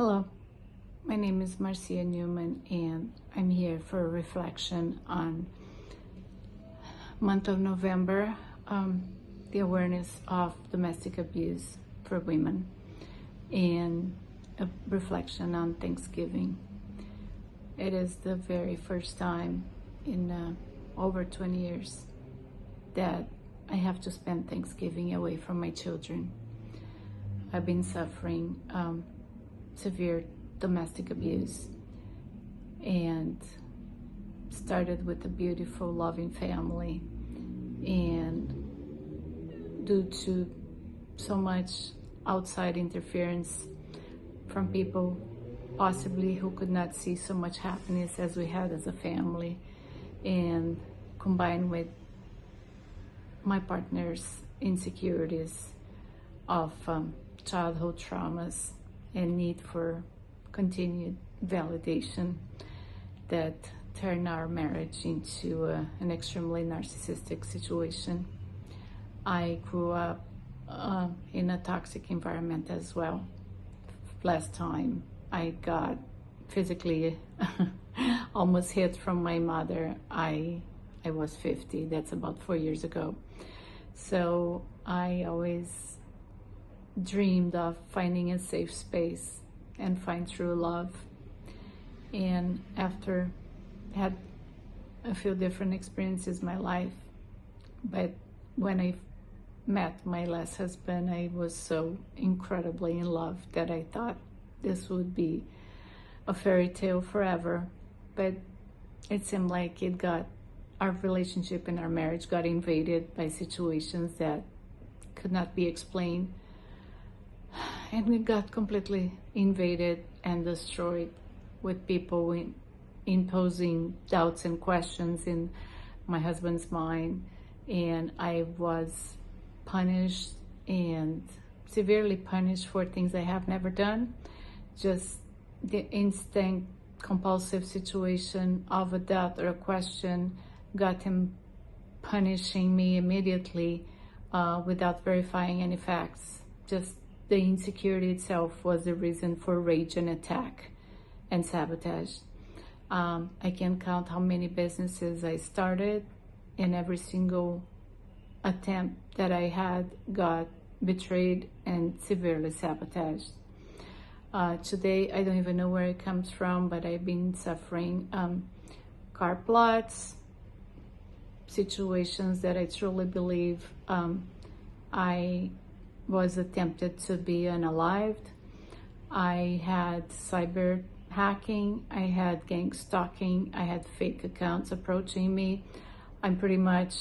Hello, my name is Marcia Newman and I'm here for a reflection on month of November, the awareness of domestic abuse for women, and a reflection on Thanksgiving. It is the very first time in over 20 years that I have to spend Thanksgiving away from my children. I've been suffering severe domestic abuse and started with a beautiful, loving family, and due to so much outside interference from people possibly who could not see so much happiness as we had as a family, and combined with my partner's insecurities of childhood traumas and need for continued validation, that turned our marriage into an extremely narcissistic situation. I grew up in a toxic environment as well. Last time I got physically almost hit from my mother, I was 50. That's about 4 years ago. So I always dreamed of finding a safe space and find true love. And after had a few different experiences in my life, but when I met my last husband, I was so incredibly in love that I thought this would be a fairy tale forever. But it seemed like our relationship and our marriage got invaded by situations that could not be explained. And we got completely invaded and destroyed with people imposing doubts and questions in my husband's mind. And I was punished, and severely punished, for things I have never done. Just the instant compulsive situation of a doubt or a question got him punishing me immediately without verifying any facts. Just the insecurity itself was the reason for rage and attack and sabotage. I can't count how many businesses I started, and every single attempt that I had got betrayed and severely sabotaged. Today, I don't even know where it comes from, but I've been suffering car plots, situations that I truly believe I was attempted to be unalived. I had cyber hacking, I had gang stalking, I had fake accounts approaching me. I'm pretty much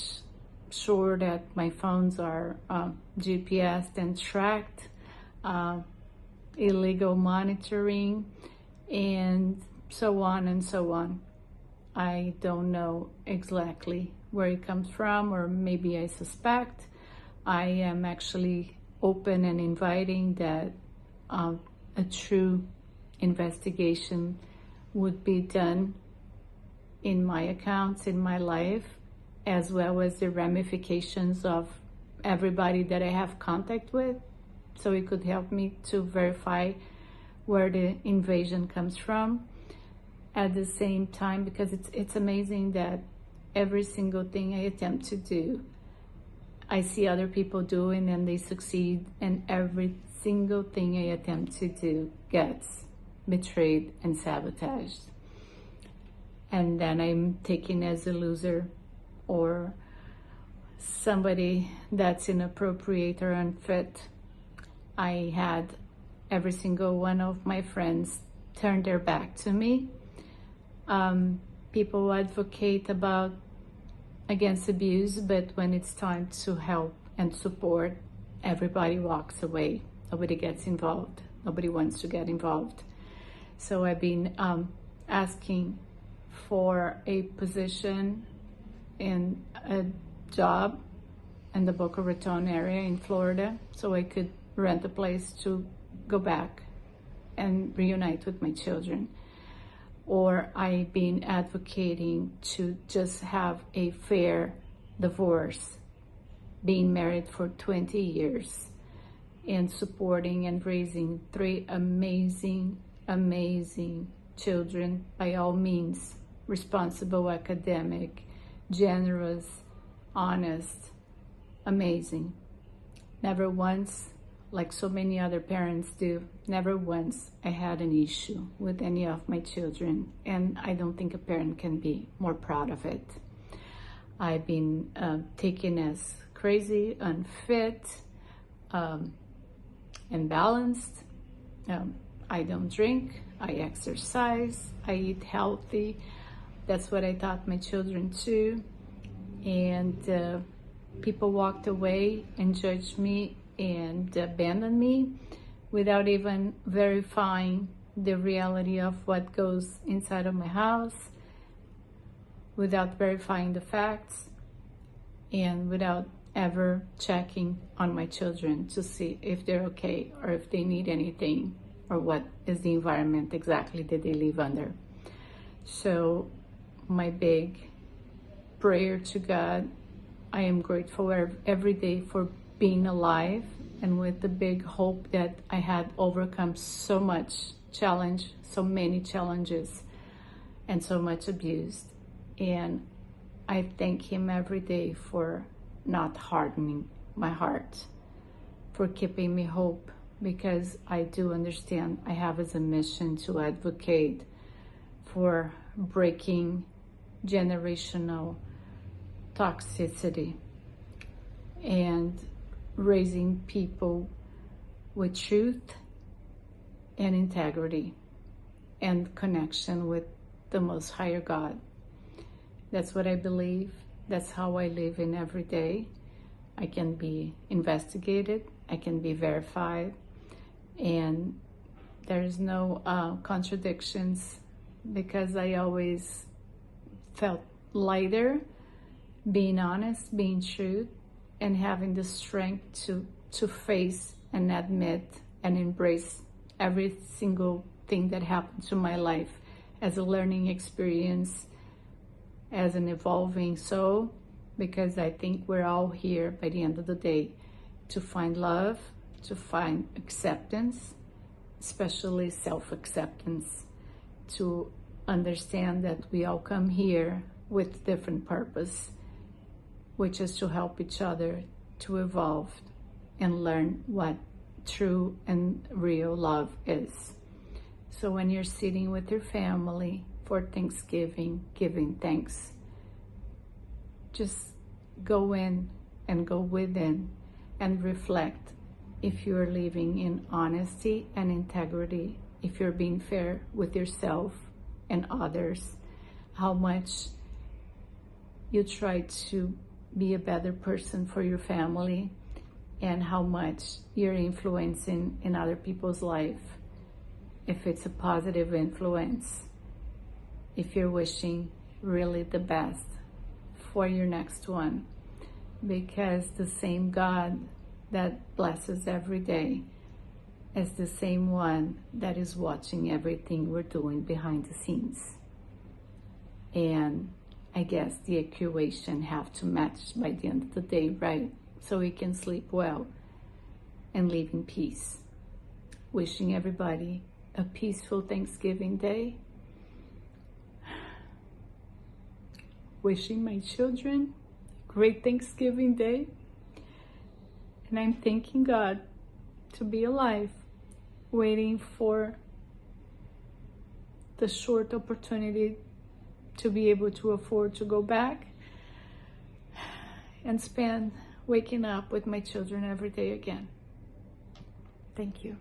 sure that my phones are GPSed and tracked, illegal monitoring, and so on and so on. I don't know exactly where it comes from, or maybe I suspect. I am actually open and inviting that a true investigation would be done in my accounts, in my life, as well as the ramifications of everybody that I have contact with, so it could help me to verify where the invasion comes from. At the same time, because it's amazing that every single thing I attempt to do, I see other people doing and they succeed, and every single thing I attempt to do gets betrayed and sabotaged. And then I'm taken as a loser or somebody that's inappropriate or unfit. I had every single one of my friends turn their back to me. People advocate against abuse, but when it's time to help and support, everybody walks away. Nobody gets involved. Nobody wants to get involved. So I've been asking for a position in a job in the Boca Raton area in Florida, so I could rent a place to go back and reunite with my children. Or I've been advocating to just have a fair divorce, being married for 20 years and supporting and raising 3 amazing, amazing children, by all means, responsible, academic, generous, honest, amazing. Never once, like so many other parents do, never once I had an issue with any of my children, and I don't think a parent can be more proud of it. I've been taken as crazy, unfit, imbalanced. I don't drink, I exercise, I eat healthy. That's what I taught my children too. And people walked away and judged me and abandoned me without even verifying the reality of what goes inside of my house, without verifying the facts, and without ever checking on my children to see if they're okay or if they need anything or what is the environment exactly that they live under. So my big prayer to God, I am grateful every day for being alive, and with the big hope that I had overcome so much challenge, so many challenges, and so much abuse. And I thank Him every day for not hardening my heart, for keeping me hope, because I do understand I have as a mission to advocate for breaking generational toxicity and raising people with truth and integrity and connection with the Most Higher God. That's what I believe. That's how I live in every day. I can be investigated, I can be verified, and there's no contradictions, because I always felt lighter being honest, being true, and having the strength to face and admit and embrace every single thing that happened to my life as a learning experience, as an evolving soul, because I think we're all here by the end of the day to find love, to find acceptance, especially self-acceptance, to understand that we all come here with different purpose, which is to help each other to evolve and learn what true and real love is. So when you're sitting with your family for Thanksgiving, giving thanks, just go in and go within and reflect if you're living in honesty and integrity, if you're being fair with yourself and others, how much you try to be a better person for your family, and how much you're influencing in other people's life. If it's a positive influence, if you're wishing really the best for your next one, because the same God that blesses every day is the same one that is watching everything we're doing behind the scenes. And I guess the equation have to match by the end of the day, right? So we can sleep well and live in peace. Wishing everybody a peaceful Thanksgiving Day. Wishing my children a great Thanksgiving Day. And I'm thanking God to be alive, waiting for the short opportunity to be able to afford to go back and spend waking up with my children every day again. Thank you.